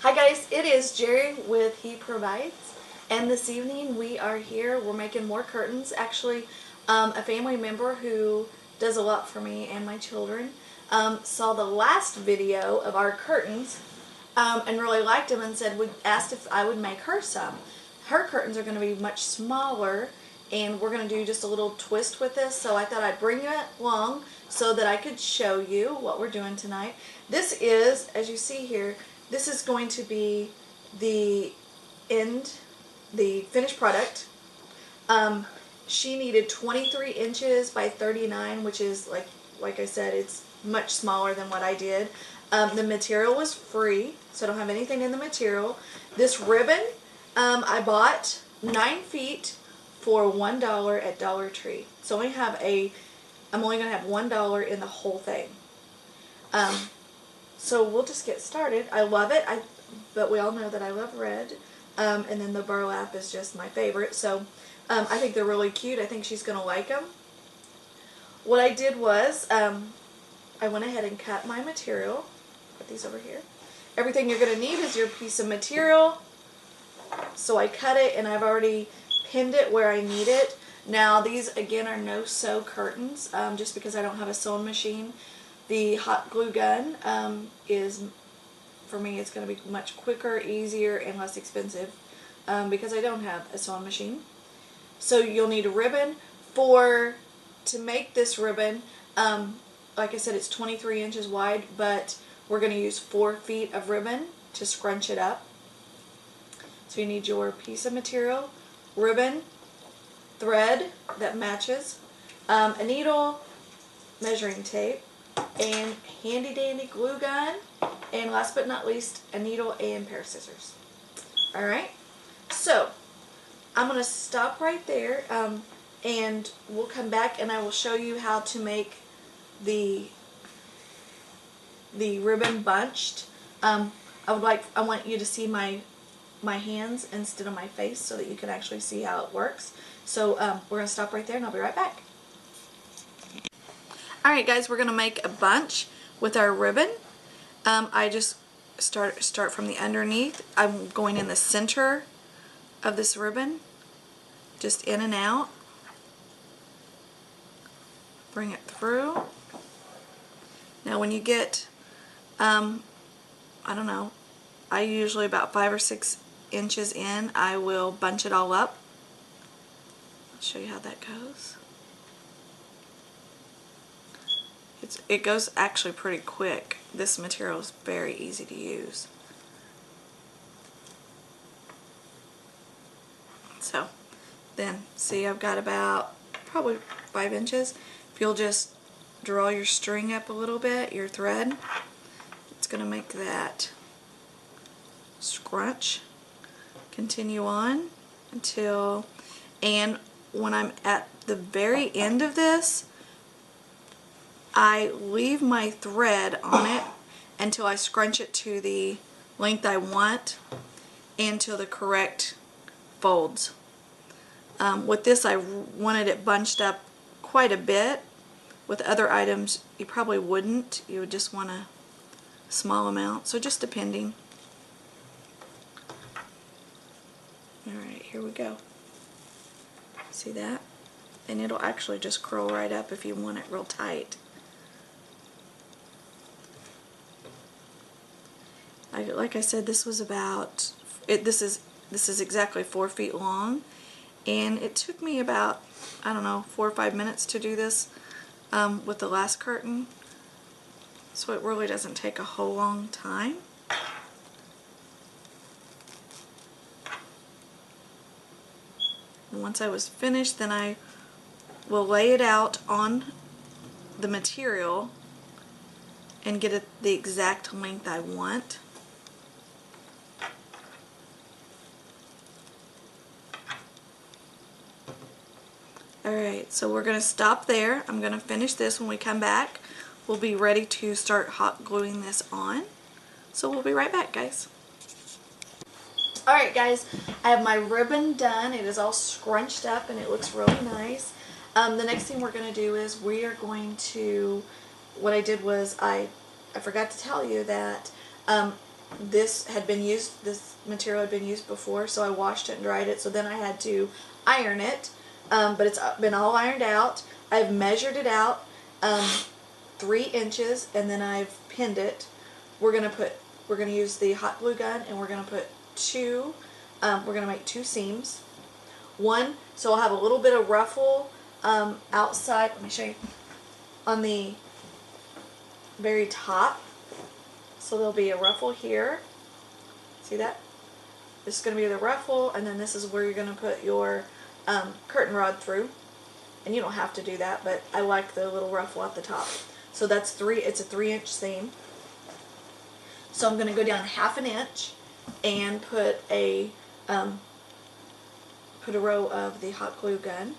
Hi guys, it is Jerry with He Provides, and this evening we are here. We're making more curtains. Actually, a family member who does a lot for me and my children saw the last video of our curtains and really liked them and asked if I would make her some. Her curtains are going to be much smaller, and we're going to do just a little twist with this, so I thought I'd bring it along so that I could show you what we're doing tonight. This is, as you see here, this is going to be the finished product. She needed 23 inches by 39, which is, like I said, it's much smaller than what I did. The material was free, so I don't have anything in the material. This ribbon, I bought 9 feet for $1 at Dollar Tree. So I'm only going to have $1 in the whole thing. So we'll just get started. I love it, but we all know that I love red. And then the burlap is just my favorite. So I think they're really cute. I think she's going to like them. What I did was I went ahead and cut my material. Put these over here. Everything you're going to need is your piece of material. So I cut it, and I've already pinned it where I need it. Now these again are no sew curtains, just because I don't have a sewing machine. The hot glue gun is, for me, it's going to be much quicker, easier, and less expensive because I don't have a sewing machine. So you'll need a ribbon. To make this ribbon, like I said, it's 23 inches wide, but we're going to use 4 feet of ribbon to scrunch it up. So you need your piece of material, ribbon, thread that matches, a needle, measuring tape, and handy dandy glue gun, and last but not least, a needle and pair of scissors. Alright, so I'm going to stop right there, and we'll come back and I will show you how to make the ribbon bunched. I want you to see my hands instead of my face so that you can actually see how it works. So we're going to stop right there and I'll be right back. Alright guys, we're going to make a bunch with our ribbon. I just start from the underneath. I'm going in the center of this ribbon, just in and out. Bring it through. Now when you get, I don't know, I usually about 5 or 6 inches in, I will bunch it all up. I'll show you how that goes. It goes actually pretty quick. This material is very easy to use. So then, see, I've got about probably 5 inches. If you'll just draw your string up a little bit, your thread, it's going to make that scrunch. Continue on until, and when I'm at the very end of this, I leave my thread on it until I scrunch it to the length I want and to the correct folds. With this, I wanted it bunched up quite a bit. With other items, you probably wouldn't. You would just want a small amount, so just depending. Alright, here we go. See that? And it'll actually just curl right up if you want it real tight. Like I said, this was about, this is exactly 4 feet long, and it took me about, I don't know, 4 or 5 minutes to do this with the last curtain, so it really doesn't take a whole long time. And once I was finished, then I will lay it out on the material and get it the exact length I want. Alright, so we're going to stop there. I'm going to finish this. When we come back, we'll be ready to start hot gluing this on. So we'll be right back, guys. Alright guys, I have my ribbon done. It is all scrunched up and it looks really nice. The next thing we're going to do is we are going to, what I did was I forgot to tell you that this material had been used before, so I washed it and dried it, so then I had to iron it, but it's been all ironed out. I've measured it out 3 inches, and then I've pinned it. We're gonna use the hot glue gun, and we're gonna put we're gonna make 2 seams. One, so I'll have a little bit of ruffle outside. Let me show you on the very top. So there'll be a ruffle here. See that? This is going to be the ruffle, and then this is where you're going to put your curtain rod through. And you don't have to do that, but I like the little ruffle at the top. So that's it's a 3-inch seam. So I'm going to go down 1/2 inch and put a row of the hot glue gun,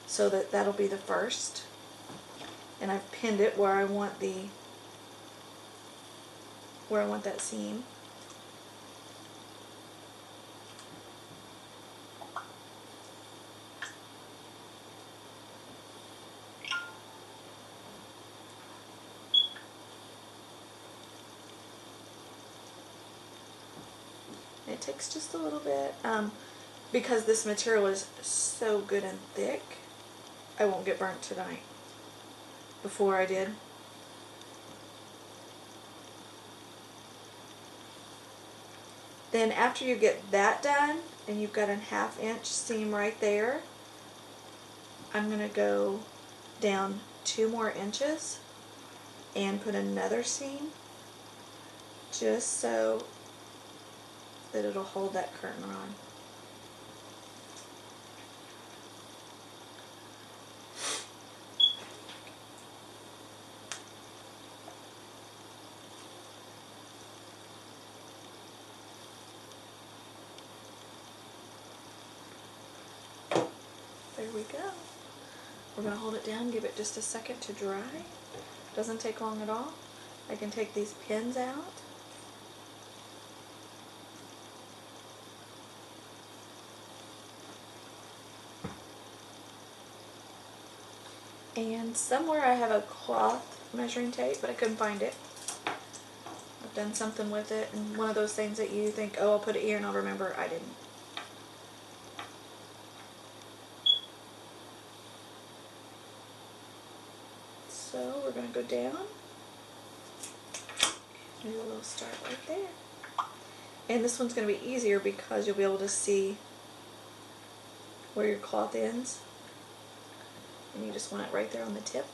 so that'll be the first. And I've pinned it where I want that seam. It takes just a little bit, because this material is so good and thick, I won't get burnt tonight. Before I did. Then after you get that done, and you've got a 1/2 inch seam right there, I'm going to go down 2 more inches and put another seam, just so that it'll hold that curtain rod. There we go. We're going to hold it down, give it just a second to dry. Doesn't take long at all. I can take these pins out. And somewhere I have a cloth measuring tape, but I couldn't find it. I've done something with it, and one of those things that you think, oh, I'll put it here and I'll remember. I didn't. So we're going to go down, do a little start right there. And this one's going to be easier because you'll be able to see where your cloth ends. And you just want it right there on the tip.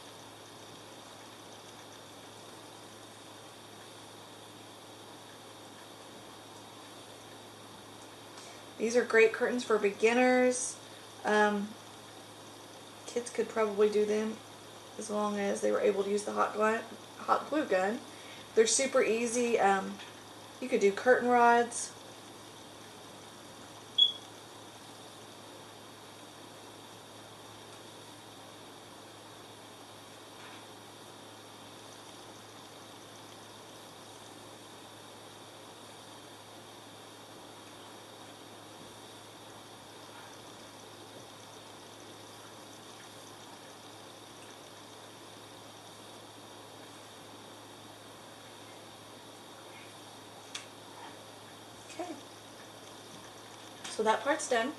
These are great curtains for beginners. Kids could probably do them as long as they were able to use the hot glue gun. They're super easy. You could do curtain rods. Okay, so that part's done.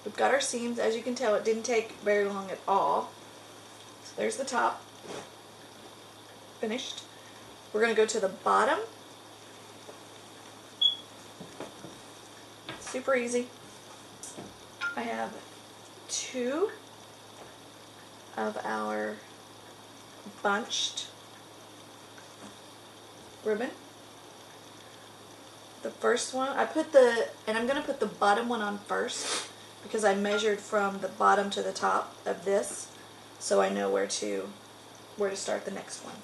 We've got our seams. As you can tell, it didn't take very long at all. So there's the top, finished. We're going to go to the bottom. Super easy. I have 2 of our bunched ribbon. The first one, and I'm going to put the bottom one on first because I measured from the bottom to the top of this, so I know where to start the next one.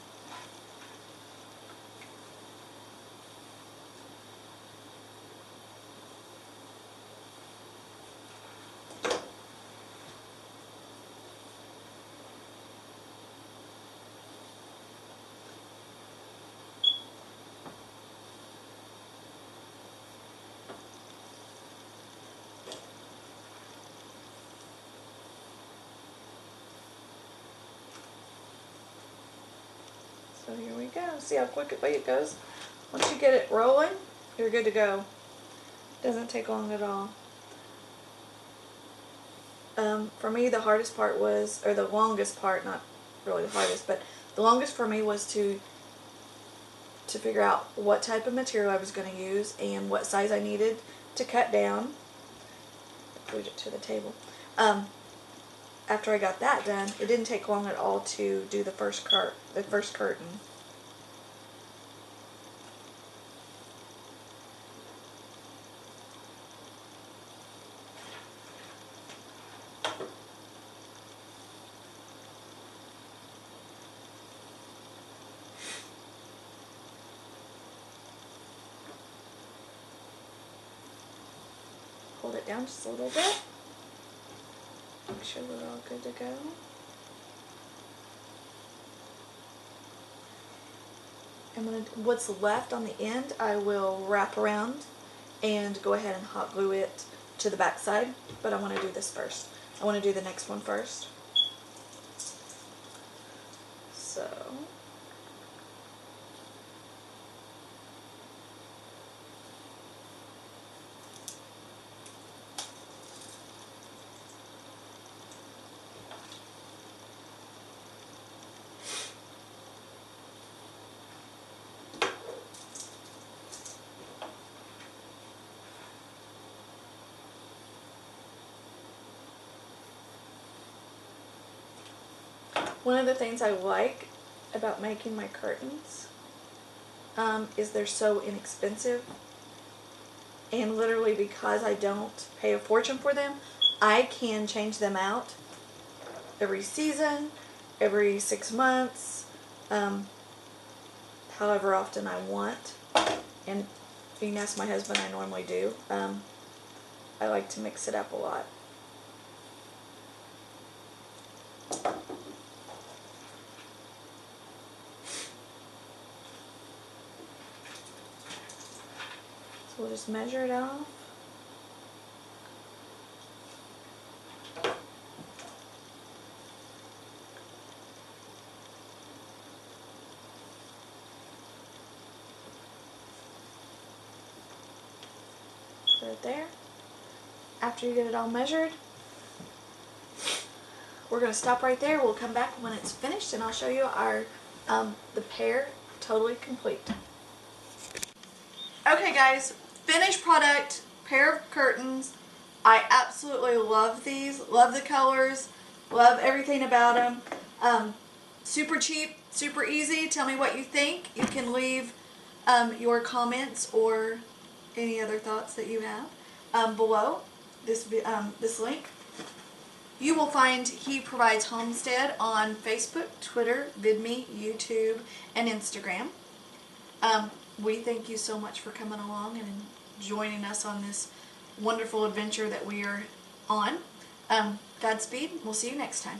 So here we go. See how quickly it goes Once you get it rolling, you're good to go. Doesn't take long at all. For me, the hardest part was, or the longest part, not really the hardest, but the longest for me was to figure out what type of material I was going to use and what size I needed to cut down. Put it to the table. After I got that done, it didn't take long at all to do the first curtain. Hold it down just a little bit. Make sure we're all good to go. And what's left on the end, I will wrap around and go ahead and hot glue it to the back side. But I want to do this first. I want to do the next one first. So. One of the things I like about making my curtains is they're so inexpensive, and literally because I don't pay a fortune for them, I can change them out every season, every 6 months, however often I want. And if you can ask my husband, I normally do. I like to mix it up a lot. So we'll just measure it off. Put it there. After you get it all measured, we're going to stop right there. We'll come back when it's finished and I'll show you our the pair totally complete. Okay guys, finished product, pair of curtains. I absolutely love these, love the colors, love everything about them. Super cheap, super easy. Tell me what you think. You can leave your comments or any other thoughts that you have below this link. You will find he provides Homestead on Facebook, Twitter, VidMe, YouTube, and Instagram. We thank you so much for coming along and joining us on this wonderful adventure that we are on. Godspeed. We'll see you next time.